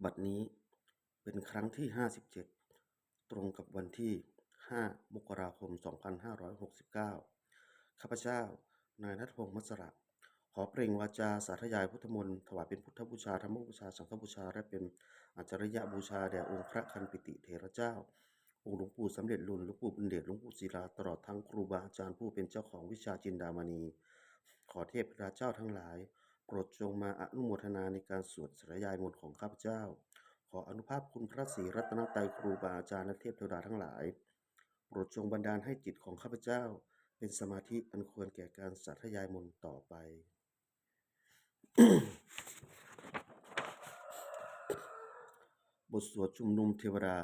บัดนี้เป็นครั้งที่57ตรงกับวันที่5มกราคม2569ข้าพเจ้านายณัฐพงษ์ มัสระ ขอเปล่งวาจาสาธยายพุทธมนต์ถวายเป็นพุทธบูชาธรรมบูชาสังฆบูชาและเป็นอาจาริยบูชาแด่องค์พระคันปิติเถระเจ้าองค์หลวงปู่สำเร็จลุนหลวงปู่บุญเดชหลวงปู่ศิลาตลอดทั้งครูบาอาจารย์ผู้เป็นเจ้าของวิชาจินดามณีขอเทพราเจ้าทั้งหลายโปรดจงมาอนุโมทนาในการสวดสาธยายมนต์ของข้าพเจ้าขออนุภาพคุณพระศรีรัตนตรัยครูบาอาจารย์และเทพเทวดาทั้งหลายโปรดจงบันดาลให้จิตของข้าพเจ้าเป็นสมาธิอันควรแก่การสาธยายมนต์ต่อไป บทสวดชุมนุมเทวดา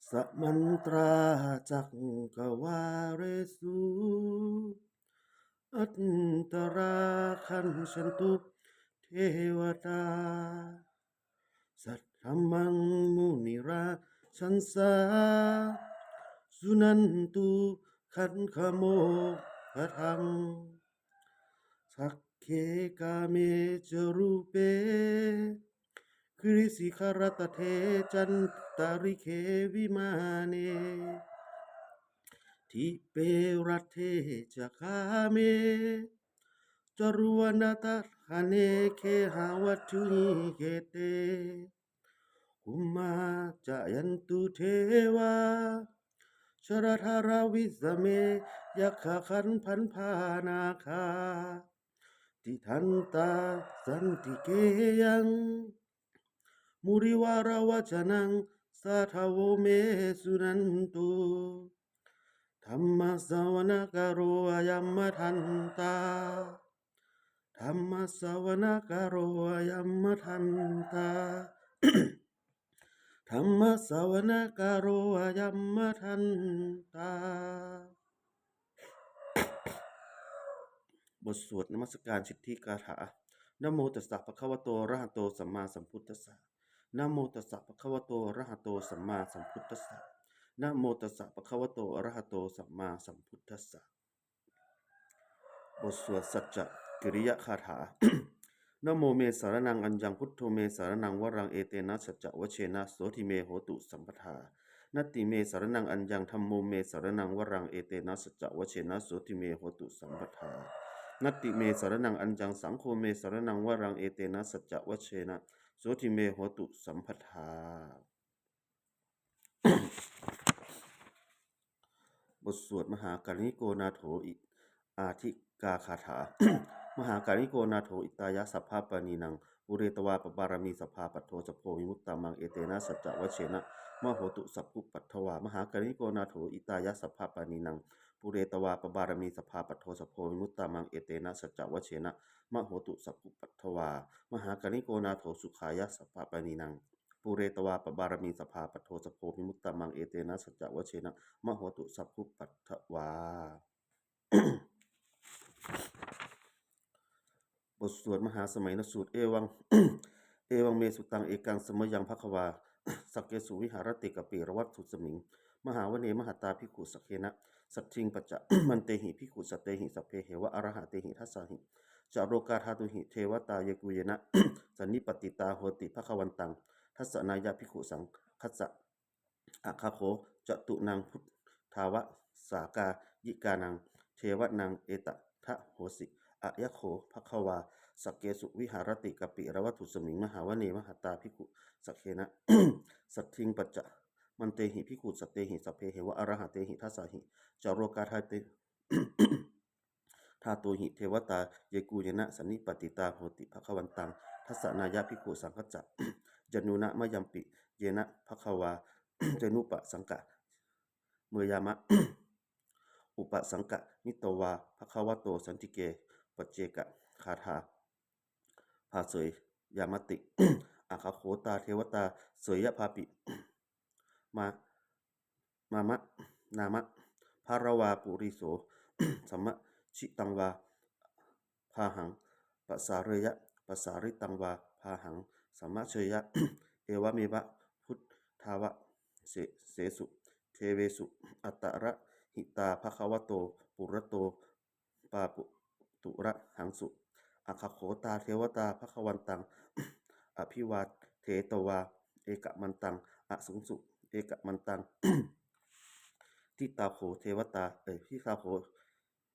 สัมมันตราจักกวาเรสุอัตตราคันฉันตุเทวตาสัทธมังมุนิราชันสาสุนันตุขันขโมกทังสักเคกาเมจรูเปคริสิคารตเทจันตาริเควิมาเนทิเปรัตเทจะคาเมจรวนตัทหเนเคหาวัตถุนิเกเตกุมาจายันตุเทวาชรธาราวิสเมยักขคันพันพานาคาติทันตาสันติเกยังมุริวาราวจนังสัทโวเมสุนันตุธรรมสวนกโรอายัมมทันตาธรรมสวนกโรอายัมมทันตาธรรมสวนกโรอายัมมทันตาบทสวดนมัสการสิทธิกาถานะโมตัสสะภะคะวะโตอะระหะโตสัมมาสัมพุทธัสสะนะโมตัสสะภะคะวะโตอะระหะโตสัมมาสัมพุทธัสสะนะโมตัสสะภะคะวะโตอะระหะโตสัมมาสัมพุทธัสสะบทสวดสัจจกิริยคาถา นะโมเมสารนังอัญญังพุทโธเมสารนังวรังเอเตนะสัจจวเชนะโสทิเมโหตุสัมปทานัตติเมสารนังอัญญังธัมโมเมสารนังวรังเอเตนะสัจจวเชนะโสทิเมโหตุสัมปทานัตติเมสารนังอัญญังสังโฆเมสารนังวรังเอเตนะสัจจวเชนะโสทิเมโหตุสัมปทา บทสวดมหาการณิโกนาโถอิอาทิกาคาถา มหาการณิโกนาโถอิตายะสัพพะปานีนังปุเรตวาปบารมีสัพพาปัตโทสโพวิมุตตามังเอเตนะสัจจวเชนะมโหตุสัพพุปัตถวามหาการณิโกนาโถอิตายะสัพพะปานีนังปุเรตวาปบารมีสัพพาปัตโทสโพวิมุตตามังเอเตนะสัจจวเชนะมโหตุสัพพุปัตถวามหาการณิโกนาโถสุขายะสัพพะปานีนังปุเรตวาปบารมีสัพพาปัตโทสโพวิมุตตามังเอเตนะสัจจวเชนะมโหตุสัพพุปัตถวา บทสวดมหาสมัยนสูตรเอวัง เอวังเมสุตังเอกังสมยังภควา สักเกสุวิหารติกปิรวัตถุสมิงมหาวเนมหาตาภิกขุสักเคนะสัจจิงปัจจะ มันเตหิภิกขุสัตเตหิสัพเพเหวะอรหะเตหิทัสสาหิจาโรกาธาตุหิเทวตาเยกุเยนะ สันนิปติตาโหติภควันตังทัสสนายะภิกขุสังคัสสะอาคาโคจตุนังพุทธาวะสากายิกานังเทวนังเอตทะโหสิอายะโขภควาสักเกสุวิหารติกปิรวัตถุสมิงมหาวเนมหาตาภิกขุสักเคนะ สัตทิงปัจจะมันเตหิภิกขุสัตเตหิสัพเพเหวะอรหะเตหิทัสสาหิจารโรกาธาเต ธาตุหิเทวตาเยกูเยนะสันนิปติตาโหติภควันตังทัสสนายะภิกขุสังฆจัก จนุนะมะยัมปิเยนะภควา จนุปสังกะเมยามะ อุปสังกะมิตวาภควโตสันติเกปัจเจกะคาถาภาเสยยามติ อาคาโคตาเทวตาเสยยะภาปิ มามามะนามะภารวาปุริโส สัมมะชิตังวาพาหังปัสสาเรยะปัสสาริตังวาพาหังสัมมะเชยะ เอวะเมวะพุทธาวะเสสุเทเวสุอัตตระหิตาภควโตปุระโตปาปุตุระหังสุ อะคะโขตาเทวตาภคะวันตัง อภิวาเทตวาเอกมันตังอสุงสุเอกมันตัง ทิตาโขเทวตาทิตาโข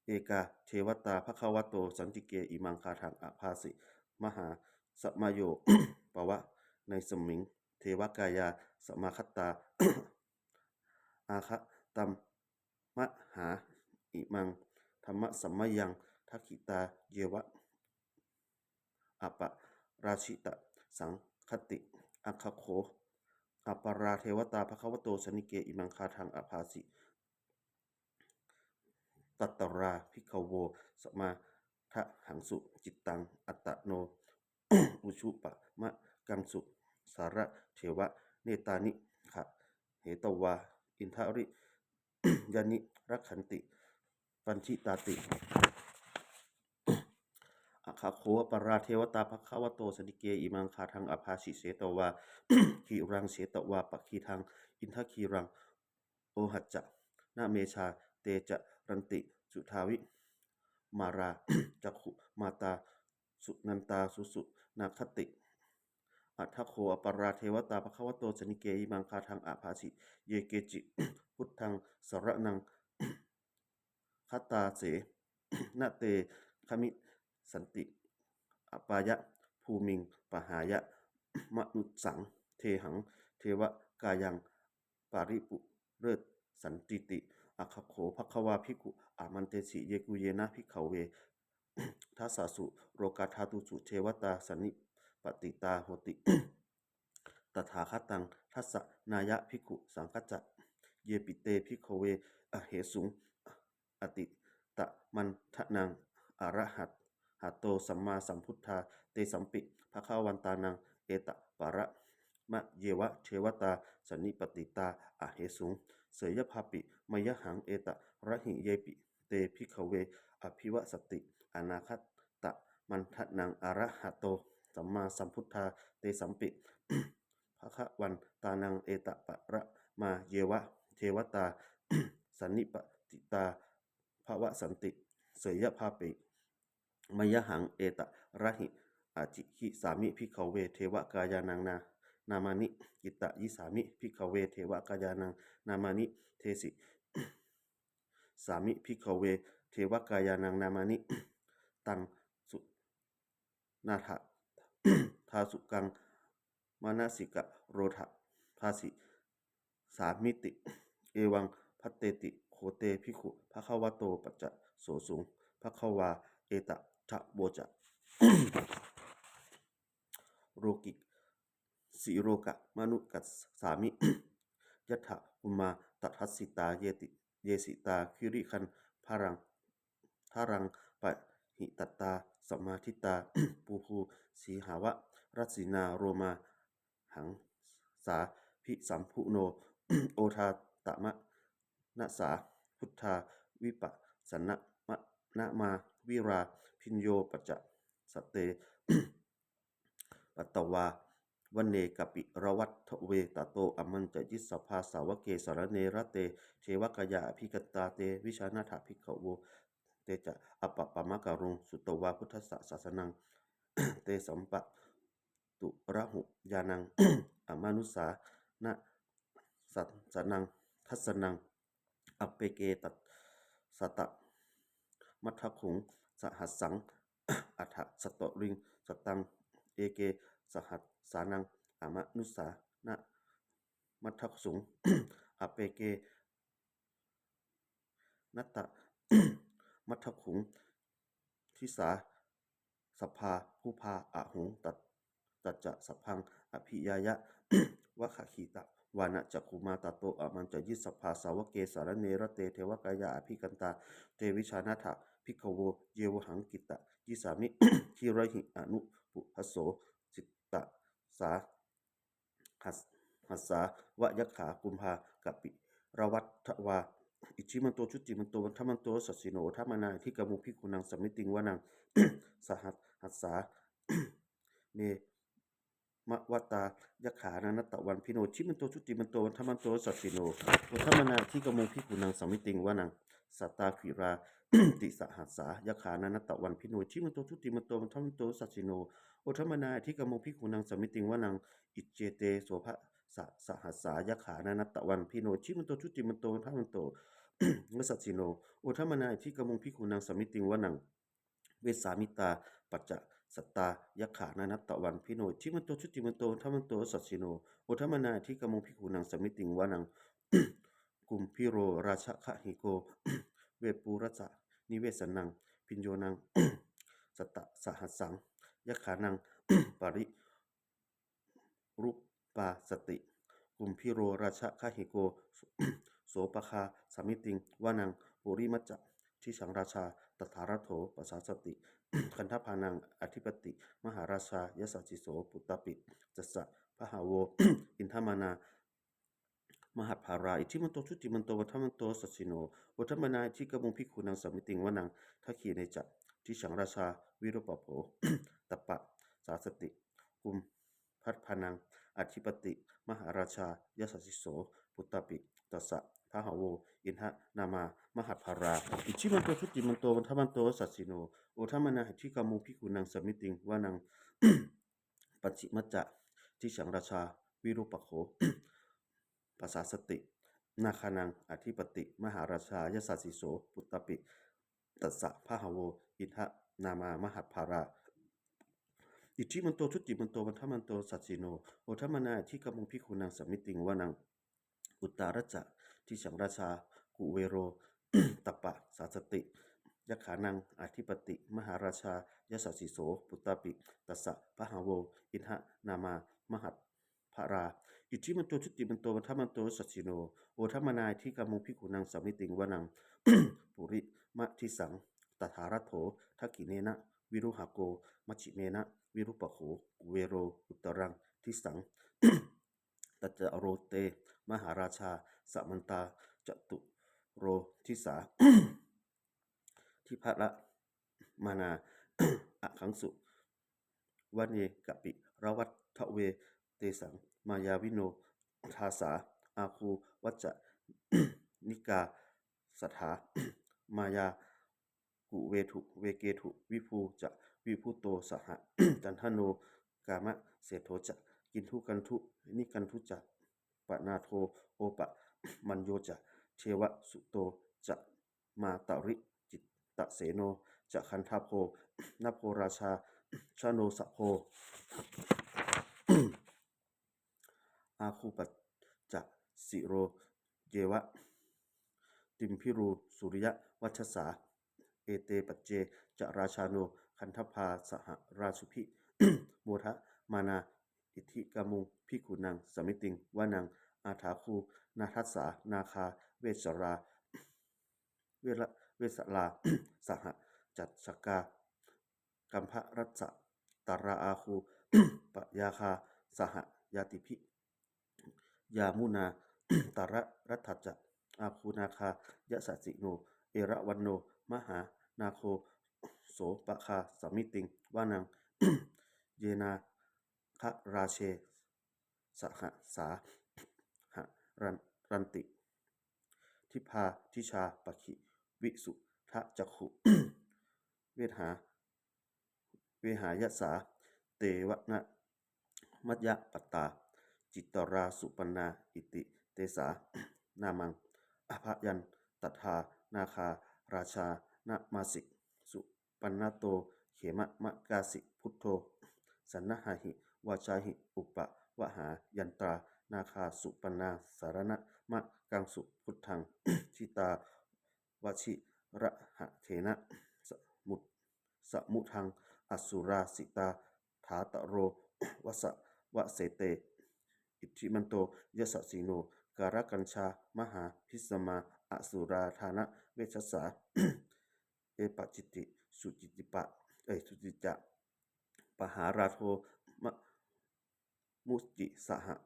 เอกาเทวตาภควโตสันติเกอิมังคาทังอภาสิมหาสมโย ปวะในสมิงเทวกายาสมาคตา อาคะตัมมหาอิมังธรรมสัมมยังทักขิตาเยวะอปราชิตสังคติอัคคโขอปราเทวตาภควโตสนิเกอิมังคาทังอภาสิตัตตราภิกขโวสมาทะหังสุจิตตังอัตตโน อุชุปะมะกังสุสาระเทวะเนตานิขะเหตวาอินทาริ ยานิรักขันติปัญชิตาติอาคาโคปราเทวตาภควโตสนิเกอิมังคาทังอภาสิเสตวา ขีรังเสตวาปะคีทังอินทคีรังโอหัจจะนาเมชาเตจะรันติสุทาวิมารา จักขุมาตาสุนันตาสุสุนาคติอัทธโคอปราเทวตาภควโตสนิเกอิมังคาทังอภาสิเยเกจิ พุทธังสรนัง คัตตาเส นะเตคมิสันติอปายะภูมิงปหายะ มนุสังเทหังเทวกายังปาริปุเริศสันติติอะคะโขภควาภิกขุอามันเตสิเยกุเยนะภิกขเว ทัสสะสุโรกาธาตุสุเทวตาสันนิปติตาโหติ ตถาคตังทัสสะนายะภิกขุสังฆจจะเยปิเตภิกขเวอเหสุงอติตะมันทะนังอรหัตหัตโตสัมมาสัมพุทธาเตสัมปิภคะวันตานังเอตะปะระมะเยวะเทวตาสันนิปติตาอเหสุงเสยภาปิมยหังเอตะระหิเยปิเตภิกขเวอภิวสติอนาคตะมันทะนังอรหัตโตสัมมาสัมพุทธาเตสัมปิ ภคะวันตานังเอตะปะระมาเยวะเทวตา สันนิปติตาภวสันติเสยภาปิมยหังเอตะระหิอาจิหิสามิภิกขเวเทวกายานังนามานิกิตะยิสามิภิกขเวเทวกายานังนามานิเทสิสามิภิกขเวเทวกายานังนามานิตังสุนาถะ ทาสุกังมานาสิกะโรทะภาสิสามิติเอวังพัตเตติโคเตภิกขุภควโตปัจจะโสสุงภควาเอตะทะโบจะ โรกิสีโรกะมนุกัสสามิ ยัตถะอุมาตัทัสสิตาเยติเยสิตาคิริคันพารังทารังปะหิตตาสมาธิตา ปูภูสีหาวะรัสสินาโรมาหังสาพิสัมพุโน โอทาตะมะนะสาพุทธาวิปัสสนะมะนะมาวิราพิญโยปัจจะสตเต ปัตตวาวันเนกปิระวัตทเวตโตอมันจะยิสสภาสาวเกสรเนระเตเทวกยาอภิกตาเตวิชานาถาภิกขโวเตจะอปปะมะการุงสุตวาพุทธศาสนัง เตสัมปะตุระหุยานัง อมานุสานะสัตสนังทัสนังอเปเกตัสสตะมัทขุงสหัสสัง อัฏฐสตริงสตังเอเกสหัสสานังอามนุสานะมัทสุง อเปเกนัตตะ มัทขุงทิสาสภาผู้พาอะหุงตัจจะสัพพังอภิยายะ วะขะขีตะวานะจักขุมาตาโตอะมันจะยิสสภาสาวเกสารเนระเตเทวกายาอภิกันตาเตวิชานาถะภิกขโวเยวหังกิตะยิสามิ คิระหิอนุปุหโสจิตตะสาหัสสาวะยักขากุมภากปิระวัตถวาอิชิมันโตชุติมันโตวันทมันโตสัสสิโนทัมนาทิกามุภิกขุนังสมมิติงวานัง สหัสหัสสา เม มะวตายขานานัตตะวันพิโนชิมันโตชุติมันโตวันธรรมันโตสัสสิโนโอทัมมนาที่กมงพิกุนังสมิติงวานังสัตตาขีรา ติสหัสสายขานานัตตะวันพิโนชิมันโตชุติมันโตวันธรรมันโตสัสสิโนโอทัมมนาที่กมงพิกุนังสมิติงวานังอิจเจเตโสภะสหัสสายขานานัตตะวันพิโนชิมันโตชุติมันโตวันธรรมันโต สัสสิโนโอทัมมนาที่กมงพิกุนังสมิติงวานังเวสามิตาปัจจะสัตตายขานานัตตะวันพิโนชิมันโตชุติมันโตทัมมันโตสัสสิโนโอทัมมนาที่กมงพิกุนังสมิติงวานัง กุมพิโรราชคะหิโก เวปูรัสสะนิเวสนังพิญโยนัง สัตตะสหัสสังยขานัง ปริรุปปาสติกุมพิโรราชคะหิโก โสปคาสมิติงวานังปุริมัจจะทิสังราชาตถารโถปสาสติ คันธพานังอธิปติมหาราชายสัจจิโสปุตตปิจัสสะพหาโว อินทมานามหัตภาราอิทิมันโตชุติมันโตวัฏมันโตสัสสิโนวัฏมนาอิทิกมุงพิกขุนังสมิติงวานังทักขีเนจะทิสังราชาวิรุปโภ ตัปปะสาสติกุมพัดพานังอธิปติมหาราชายสัสสิโสปุตตปิตัสสะพหาโวอินทนามามหัตภาราอิทิมันโตชุติมันโตวัฏมันโตสัสสิโนวัฏมนาอิทิกมุงพิกขุนังสมิติงวานัง ปัจฉิมัจจะทิสังราชาวิรุปโข ภาษาสตินาคานังอธิปติมหาราชายสัสสิโสปุตตปิตัสสะพหาโวอินทนามามหัตภาราอิทธิมันโตชุติมันโตวันธมันโตสัจจิโนโอทัมมนาที่กมุงพิคุนังสมิติงวานังอุตตารัจจะที่สังราชากุเวโร ตัปปะสาสติยขานังอธิปติมหาราชายสัสสิโสปุตตปิตัสสะพหาโวอินทนามามหัตภาราอิทธิมันโตชุติมันโตวันธมันโตสัจจิโนโอทัมมนาที่กมุงพิคุนังสมิติงวานัง ปุริมะทิสังตถารโถทักขิเนนะวิรุหโกมัชชิเมนะวิรุปโขเวโรอุตรังทิสัง ตัจจโรเตมหาราชาสมันตาจตุโรทิสา ทิพระมานา อขังสุวันเยกปิรวัตทเวเตสังมายาวิโนทาสาอาคูวัจจะ นิกาสถา มายากุเวทุเวเกทุวิภูจะวิภูโตสหะ จันทโนกามะเสโทจะกินทุกันทุนิกันทุจะปนาโทโอปะมันโยจะเทวสุโตจะมาตาริจิตตะเสโนจะคันทาโพนโพราชาชโนสะโพ อาคูปัจจะสิโรเยวะติมพิรูสุริยะวัชสาเอเตปัจเจจะราชาโนคันธพาสหราชุพิ โมทะมานาอิทธิกามุงพิกุนังสมิติงวานังอาถาคูนาทัสสานาคาเวสราเวสลา สหจัตสกากัมภรัสสะตาราอาคู ปยาคาสหยาติพิ ยามุนา ตาระรัตถจะอาคูนาคายะสัสสิโนเอระวันโนมหานาโคโสปะคาสมิติงวานัง เยนาคะราเชสหสาหรันติทิพาทิชาปคิวิสุทะจักขุ เวหาเวหายสาเตวะนะมัจยะปัตตาจิตตราสุปนาอิติเตสา นามังอภยันตถานาคาราชานามาสิสุปันนาโตเขมะมะกาสิพุทโธสันนะหาหิวาจาหิอุปะวหายันตรานาคาสุปนาสารณะมะกังสุพุทธัง ชิตาวชิระหะเถนะมุสมุทังอสุราสิตาถาตโร วสวะเสเตอิทธิมันโตยสสีโนการกัญชามหาพิสมาอสุราธานะเวชสา เอปจิติสุจิติปะสุจิจะปหาราโทมะมุจิสหะ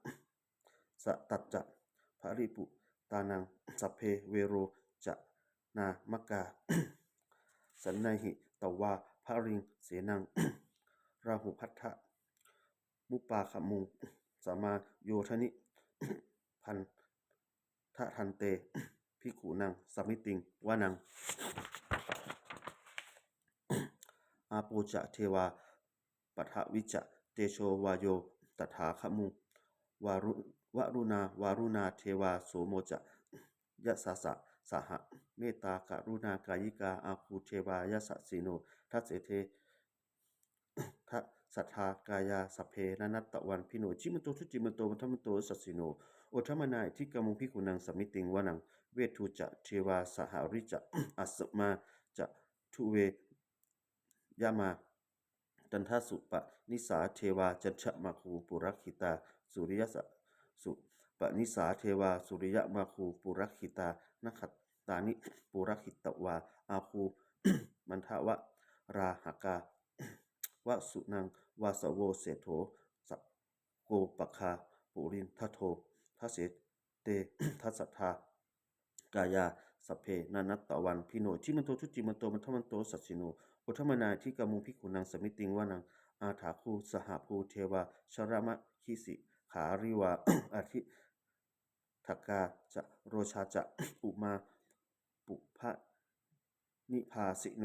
สตัจจะภริปุตานังสัพเพเวโรจะนามกา สันนหิตวาภริงเสนัง ราหุพัทธะ มุปาขมุงสัมมาโยทนิ พันทะทันเต ภิกขุนังสัมมิติงวานัง อาโปจะเทวาปทวิจะเตโชวาโยตถาคมุวารุวารุณาเทวาโสโมจะยะสสะสหะเมตตากรุณากายิกาอาคูเทวายะสสิโนทัสเสเททัสัทธากายาสเพนนัตตะวันพิโนจิมโตทุจิมโตมัทมโตสัสสิโนโอธรรมนายทิกามุภิกุนังสมิติงวานังเวทุจะเทวาสหาริจะอัสมาจะทุเวยามาจันทสุปนิสาเทวาจันชะมาคูปุรักขิตาสุริยสสุปนิสาเทวาสุริยมาคูปุรักขิตานขัตตานิปุรักขิตวาอาคู มันทวะราหกาวสุนังวาสโวเสโถสโกปคาปุรินทโททัสเสเต ทัสสัทธากายาสเพนันตตวันพิโนจิมันโตทุจิมันโตมันทมันโตสัสสิโนโอธรรมนาที่กามุภิกขุนังสมิติงวานังอาถาคูสหภูเทวาชรามะคิสิขาริวา อาทิทกาจะโรชาจะอุมาปุพะนิพาสิโน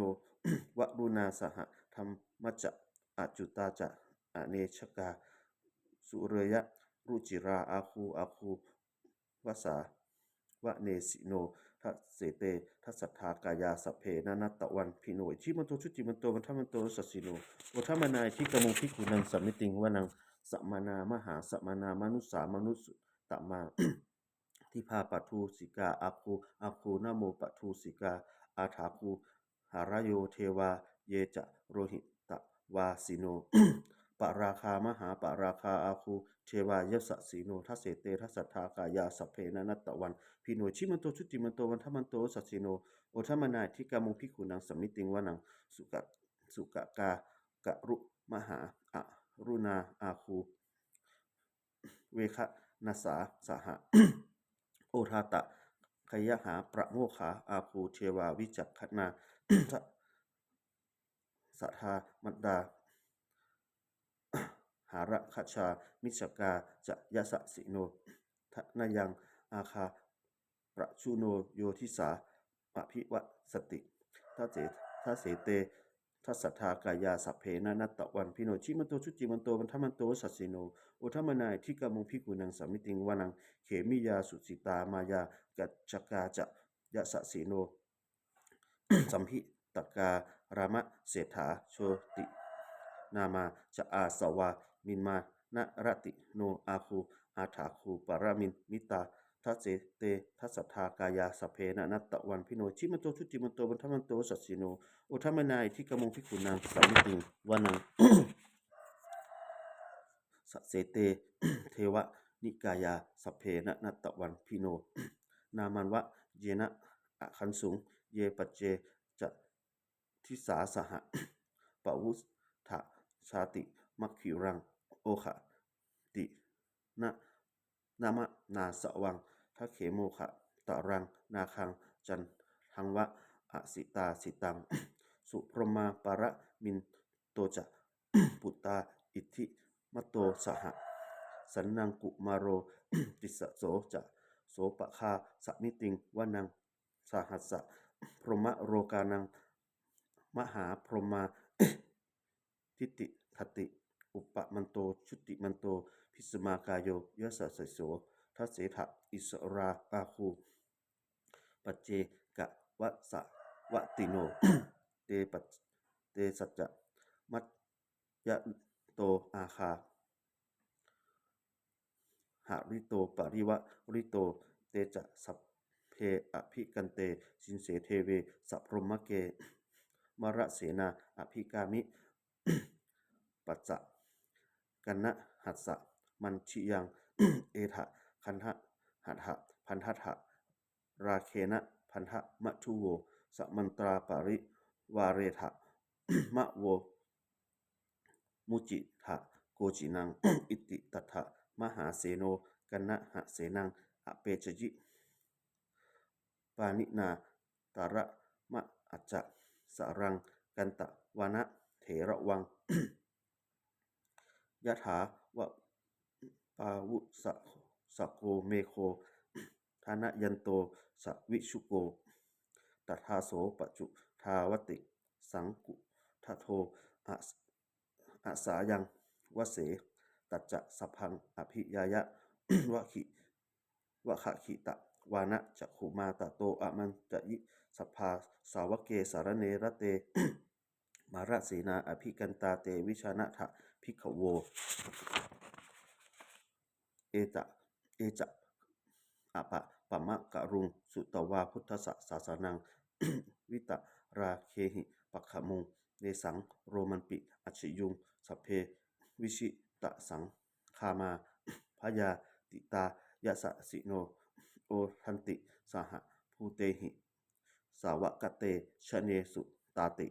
วรุณาสหธรรมจะอจุตาจะอเนชกาสุเรยะรุจิราอาคูวสาวะเนสิโนทัสเสเตทัสสัทธากายาสเพนานัตตะวันพิโนจิมันโตชุจิมันโตมันทมันโตสัสสิโนโอธรรมนายที่กมุภิกขุนังสัมมิติงวานังสัมมานามหาสัมมานามนุสามนุสตมา ทิพาปัทูสิกาอาคูนะโมปัทูสิกาอาถาคูหารโยเทวาเยจะโรหิตะวาสิโน ปราคามหาปราคาอาคูเทวายสสีโนทัสเสเตทัสสัทธากายาสัพเพนนัตตะวันพิโนชิมันโตชุติมันโตวันทมันโตสัสสิโนโอธรรมนาทิกามุภิกขุนังสัมมิติงวานังสุกกากะรุมหาอะรุณาอาคูเวคะนาสาสหะ โอทาตะขยหาประโมขาอาคูเทวาวิจักขณา สัทธามัดดา หาระคชามิชกาจะยะสะสิโนทะนายังอาคาประชุโนโยทิสาอภิวสติทัเสเตทัสสัทธากายาสัพเพนานัตตะวันพิโนชิมันโตชุจิมันโตมันทมันโตสัสสิโนโอธรรมนายที่กามุภิกุนังสัมมิติงวานังเขมิยาสุสิตามายากัจจกาจะยะสะสิโน สัมพิตการามะเศรษฐาโชตินามาจะอาสวามินมานรติโนอาคูอาถาคูปรามินมิตาทัสเสเตทัสสัทธากายาสเพนะนัตตะวันพิโนชิมันโตชุติมันโตบันทมันโตสัสสิโนโอธรรมนายที่กมงพิกุนังสัมมิติงวานัง สเสเต เทวนิกายาสเพนะนัตตะวันพิโน นามันวะเยนะอะคันสุงเยปัจเจจะทิสาสหะ ปวุถะชาติมัคคิรังโอคะตินะนามะนาสวังทะเขโมคะตะรังนาคังจันทังวะอสิตาสิตัง สุพรหมาประมินโตจะ ปุตตาอิทธิมโตสหะสันนังกุมาโร ติสโสจะโสปะคาสมิติงวานังสหัสสะพรหมโรกานังมหาพรหมา ทิติคติอุปมันโตชุติมันโตพิสมากายโยยสสโสทัสเสถะอิสราอาคูปัจเจกะวะสะวะติโน เตปัจเตสัจจะมัตยะโตอาคาหาริโตปริวะริโตเตจะสัพเพอภิกันเตสินเสเทเวสัพพรหมเกมระเสนาอภิกามิ ปัจจะกันนะหัสสะมันชิยัง เอทะคันทะหัตถะพันทัตถะราเคนะพันทะมัทุโวสมันตราปาริวาเรทะ มะโวมุจิทะโกจินัง อิติตัทธะมหาเสโนกันนะหะเสนังอเปจจิปานินาตาระมะอัจจะสารังกันตะวานะเถระวัง ยะถาว ปาวุสะสะโกเมโคทานะยันโตสะวิชุโกตถาโสปัจจุทาวติสังกุทโทอะอาสายังวเสตัจจะสัพพังอภิยายะ วะขิวะขะขิตะวานะจักขุมาตะโตอะมันจะยิสัพพาสาวกเกสารเนระเต มาระเสนาอภิกันตาเตวิชานะทะภิกขโวเอจะเอจะอะปะปะมะกะรุงสุตวาพุทธศาสนัง วิตราเคหิปักขมุงเนสังโรมันปิอัจฉยุงสัพเพวิชิตสังคามาพยาติตายะสะสิโนโอทันติสหภูเตหิสาวกเตชเนสุตาติ